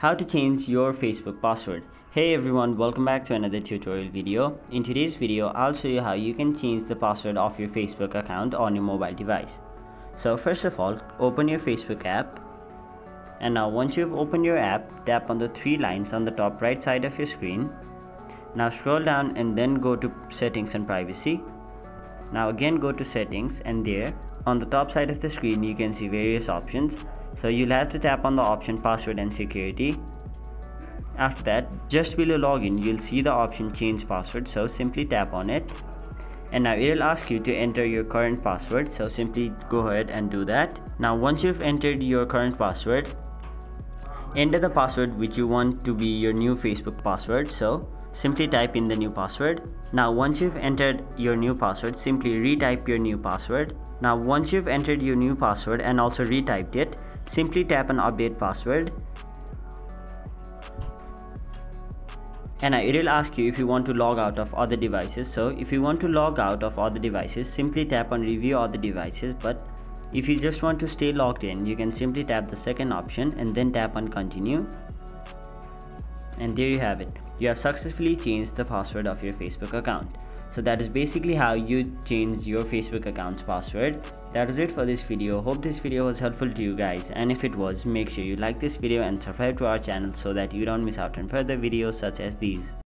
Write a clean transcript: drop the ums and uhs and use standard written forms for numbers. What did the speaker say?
How to change your Facebook password. Hey everyone, welcome back to another tutorial video. In today's video, I'll show you how you can change the password of your Facebook account on your mobile device. So first of all, open your Facebook app. And now once you've opened your app, tap on the three lines on the top right side of your screen. Now scroll down and then go to settings and privacy. Now again go to settings, and there on the top side of the screen you can see various options. So you'll have to tap on the option password and security. After that, just below login you'll see the option change password, so simply tap on it. And now it will ask you to enter your current password, so simply go ahead and do that. Now once you've entered your current password, enter the password which you want to be your new Facebook password, so simply type in the new password. Now once you've entered your new password, simply retype your new password. Now once you've entered your new password and also retyped it, simply tap on update password. And now it will ask you if you want to log out of other devices. So if you want to log out of other devices, simply tap on review other devices. But if you just want to stay logged in, you can simply tap the second option and then tap on continue. And there you have it. You have successfully changed the password of your Facebook account. So that is basically how you change your Facebook account's password. That was it for this video. Hope this video was helpful to you guys, and if it was, make sure you like this video and subscribe to our channel so that you don't miss out on further videos such as these.